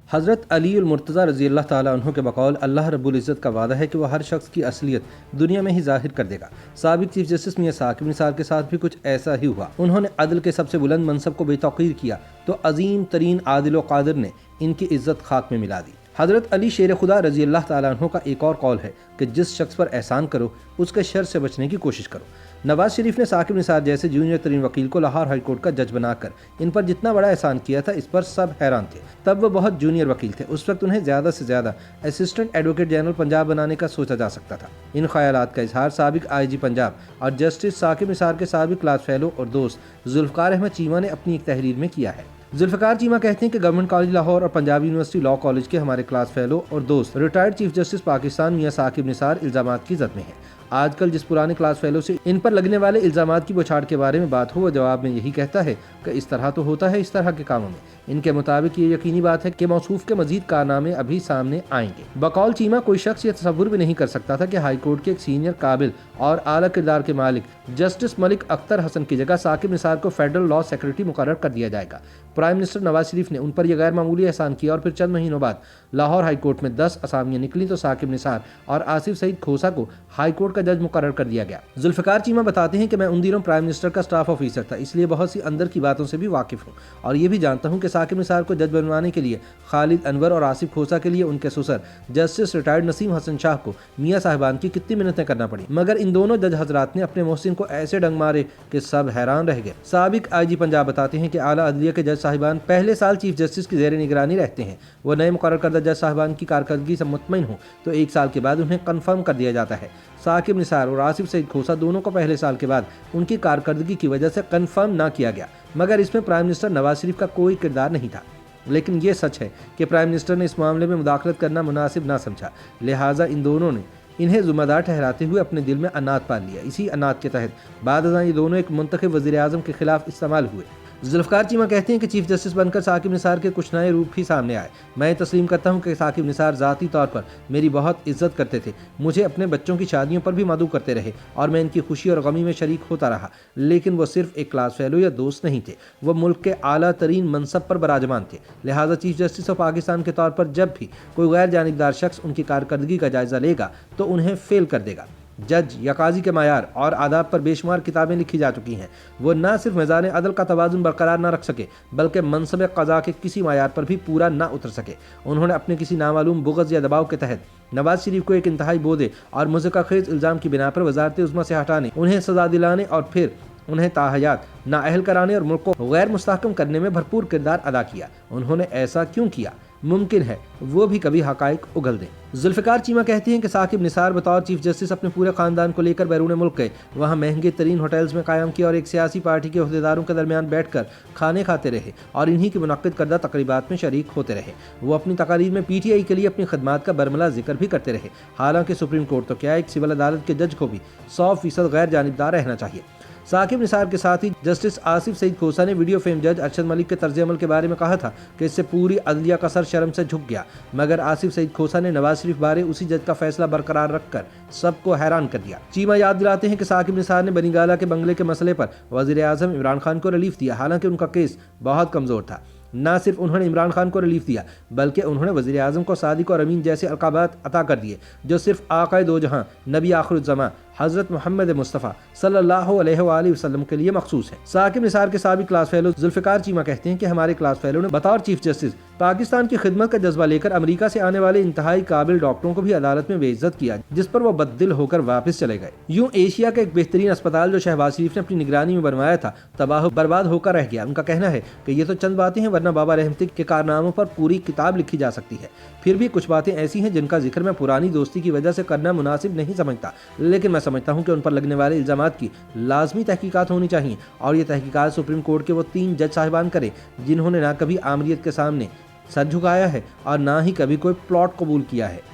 حضرت علی المرتضیٰ رضی اللہ تعالیٰ عنہ کے بقول اللہ رب العزت کا وعدہ ہے کہ وہ ہر شخص کی اصلیت دنیا میں ہی ظاہر کر دے گا۔ سابق چیف جسٹس میاں ثاقب نثار کے ساتھ بھی کچھ ایسا ہی ہوا۔ انہوں نے عدل کے سب سے بلند منصب کو بے توقیر کیا تو عظیم ترین عادل و قادر نے ان کی عزت خاک میں ملا دی۔ حضرت علی شیر خدا رضی اللہ تعالیٰ عنہ کا ایک اور قول ہے کہ جس شخص پر احسان کرو اس کے شر سے بچنے کی کوشش کرو۔ نواز شریف نے ثاقب نثار جیسے جونیئر ترین وکیل کو لاہور ہائی کورٹ کا جج بنا کر ان پر جتنا بڑا احسان کیا تھا اس پر سب حیران تھے۔ تب وہ بہت جونیئر وکیل تھے، اس وقت انہیں زیادہ سے زیادہ اسسٹنٹ ایڈوکیٹ جنرل پنجاب بنانے کا سوچا جا سکتا تھا۔ ان خیالات کا اظہار سابق آئی جی پنجاب اور جسٹس ثاقب نثار کے سابق کلاس فیلو اور دوست ذوالفقار احمد چیمہ نے اپنی ایک تحریر میں کیا ہے۔ ذوالفقار چیمہ کہتے ہیں کہ گورنمنٹ کالج لاہور اور پنجاب یونیورسٹی لاء کالج کے ہمارے کلاس فیلو اور دوست ریٹائرڈ چیف جسٹس پاکستان میاں ثاقب نثار الزامات کی زد میں ہیں۔ آج کل جس پرانے کلاس فیلو سے ان پر لگنے والے الزامات کی بوچھاڑ کے بارے میں بات ہو، وہ جواب میں یہی کہتا ہے کہ اس طرح تو ہوتا ہے اس طرح کے کاموں میں۔ ان کے مطابق یہ یقینی بات ہے کہ موصوف کے مزید کارنامے ابھی سامنے آئیں گے۔ بقول چیمہ کوئی شخص یہ تصور بھی نہیں کر سکتا تھا کہ ہائی کورٹ کے ایک سینئر قابل اور اعلیٰ کردار کے مالک جسٹس ملک اختر حسن کی جگہ ثاقب نثار کو فیڈرل لاء سیکریٹری مقرر کر دیا جائے گا۔ پرائم منسٹر نواز شریف نے ان پر یہ غیر معمولی احسان کیا اور پھر چند مہینوں بعد لاہور ہائی کورٹ میں 10 اسامیاں نکلی تو ثاقب نثار اور آصف سعید کھوسا کو ہائی کورٹ کا جج مقرر کر دیا گیا۔ ذوالفقار چیمہ بتاتے ہیں کہ میں ان دنوں پرائم منسٹر کا اسٹاف آفیسر تھا، اس لیے بہت سی اندر کی باتوں سے بھی واقف ہوں اور یہ بھی جانتا ہوں کہ ثاقب نثار کو جج بنوانے کے لیے خالد انور اور آصف کھوسا کے لیے ان کے سسر جسٹس ریٹائرڈ نسیم حسن شاہ کو میاں صاحبان کی کتنی منتیں کرنا پڑی، مگر ان دونوں جج حضرات نے اپنے محسن کو ایسے ڈنگ مارے کہ سب حیران رہ گئے۔ سابق آئی جی پنجاب بتاتے ہیں کہ اعلیٰ عدلیہ کے جج صاحبان پہلے سال چیف جسٹس کی زیر نگرانی رہتے ہیں۔ وہ نئے مقرر کردہ جج صاحبان کی کارکردگی سے مطمئن ہوں تو ایک سال کے بعد انہیں کنفرم کر دیا جاتا ہے۔ ثاقب نثار اور آصف سعید کھوسا دونوں کو پہلے سال کے بعد ان کی کارکردگی کی وجہ سے کنفرم نہ کیا گیا، مگر اس میں پرائم منسٹر نواز شریف کا کوئی کردار نہیں تھا۔ لیکن یہ سچ ہے کہ پرائم منسٹر نے اس معاملے میں مداخلت کرنا مناسب نہ سمجھا، لہٰذا ان دونوں نے انہیں ذمہ دار ٹھہراتے ہوئے اپنے دل میں انات پال لیا۔ اسی انات کے تحت بعد ازاں یہ دونوں ایک منتخب وزیر اعظم کے خلاف استعمال ہوئے۔ ذوالفقار چیمہ کہتے ہیں کہ چیف جسٹس بن کر ثاقب نثار کے کچھ نئے روپ بھی سامنے آئے۔ میں تسلیم کرتا ہوں کہ ثاقب نثار ذاتی طور پر میری بہت عزت کرتے تھے، مجھے اپنے بچوں کی شادیوں پر بھی مدعو کرتے رہے اور میں ان کی خوشی اور غمی میں شریک ہوتا رہا، لیکن وہ صرف ایک کلاس فیلو یا دوست نہیں تھے، وہ ملک کے اعلیٰ ترین منصب پر براجمان تھے۔ لہٰذا چیف جسٹس آف پاکستان کے طور پر جب بھی کوئی غیر جانبدار شخص ان کی کارکردگی کا جائزہ لے گا تو انہیں فیل کر دے گا۔ جج یا قاضی کے معیار اور آداب پر بے شمار کتابیں لکھی جا چکی ہیں، وہ نہ صرف میزان عدل کا توازن برقرار نہ رکھ سکے بلکہ منصب قضا کے کسی معیار پر بھی پورا نہ اتر سکے۔ انہوں نے اپنے کسی نامعلوم بغض یا دباؤ کے تحت نواز شریف کو ایک انتہائی بودے اور مضحکہ خیز الزام کی بنا پر وزارت عظمیٰ سے ہٹانے، انہیں سزا دلانے اور پھر انہیں تاحیات نااہل کرانے اور ملک کو غیر مستحکم کرنے میں بھرپور کردار ادا کیا۔ انہوں نے ایسا کیوں کیا؟ ممکن ہے وہ بھی کبھی حقائق اگل دیں۔ ذوالفقار چیمہ کہتے ہیں کہ ثاقب نثار بطور چیف جسٹس اپنے پورے خاندان کو لے کر بیرون ملک گئے، وہاں مہنگے ترین ہوٹلز میں قیام کیا اور ایک سیاسی پارٹی کے عہدیداروں کے درمیان بیٹھ کر کھانے کھاتے رہے اور انہی کی منعقد کردہ تقریبات میں شریک ہوتے رہے۔ وہ اپنی تقاریر میں پی ٹی آئی کے لیے اپنی خدمات کا برملا ذکر بھی کرتے رہے، حالانکہ سپریم کورٹ تو کیا ایک سول عدالت کے جج کو بھی 100% غیر جانبدار رہنا چاہیے۔ ثاقب نثار کے ساتھ ہی جسٹس آصف سعید کھوسا نے ویڈیو فیم جج ارشد ملک کے طرز عمل کے بارے میں کہا تھا کہ اس سے پوری عدلیہ کا سر شرم سے جھک گیا، مگر آصف سعید کھوسا نے نواز شریف بارے اسی جج کا فیصلہ برقرار رکھ کر سب کو حیران کر دیا۔ چیمہ یاد دلاتے ہیں کہ ثاقب نثار نے بنی گالہ کے بنگلے کے مسئلے پر وزیر اعظم عمران خان کو ریلیف دیا، حالانکہ ان کا کیس بہت کمزور تھا۔ نہ صرف انہوں نے عمران خان کو ریلیف دیا بلکہ انہوں نے وزیر اعظم کو صادق اور امین جیسے القابات عطا کر دیے جو صرف آقائے دو جہاں نبی آخر الزماں حضرت محمد مصطفیٰ صلی اللہ علیہ وآلہ وسلم کے لیے مخصوص ہے۔ ثاقب نثار کے سابق کلاس فیلو ذوالفقار چیمہ کہتے ہیں کہ ہمارے کلاس فیلو نے بطور چیف جسٹس پاکستان کی خدمت کا جذبہ لے کر امریکہ سے آنے والے انتہائی قابل ڈاکٹروں کو بھی عدالت میں بے عزت کیا، جس پر وہ بددل ہو کر واپس چلے گئے۔ یوں ایشیا کا ایک بہترین اسپتال جو شہباز شریف نے اپنی نگرانی میں بنوایا تھا تباہ و برباد ہو کر رہ گیا۔ ان کا کہنا ہے کہ یہ تو چند باتیں ہیں، ورنہ بابا رحمتی کے کارناموں پر پوری کتاب لکھی جا سکتی ہے۔ پھر بھی کچھ باتیں ایسی ہیں جن کا ذکر میں پرانی دوستی کی وجہ سے کرنا مناسب نہیں سمجھتا، لیکن میں سمجھتا ہوں کہ ان پر لگنے والے الزامات کی لازمی تحقیقات ہونی چاہیے اور یہ تحقیقات سپریم کورٹ کے وہ 3 جج صاحبان کریں جنہوں نے نہ کبھی آمریت کے سامنے سر جھکایا ہے اور نہ ہی کبھی کوئی پلاٹ قبول کیا ہے۔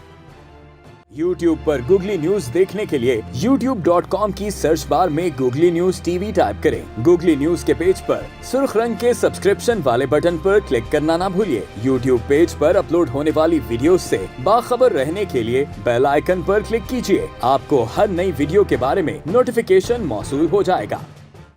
YouTube پر گوگلی نیوز دیکھنے کے لیے youtube.com کی سرچ بار میں googly news T V type کریں۔ گوگلی نیوز کے پیج پر سرخ رنگ کے سبسکرپشن والے بٹن پر کلک کرنا نہ بھولیے۔ YouTube پیج پر اپلوڈ ہونے والی ویڈیوز سے باخبر رہنے کے لیے بیل آئیکن پر کلک کیجیے۔ آپ کو ہر نئی ویڈیو کے بارے میں نوٹیفیکیشن موصول ہو جائے گا۔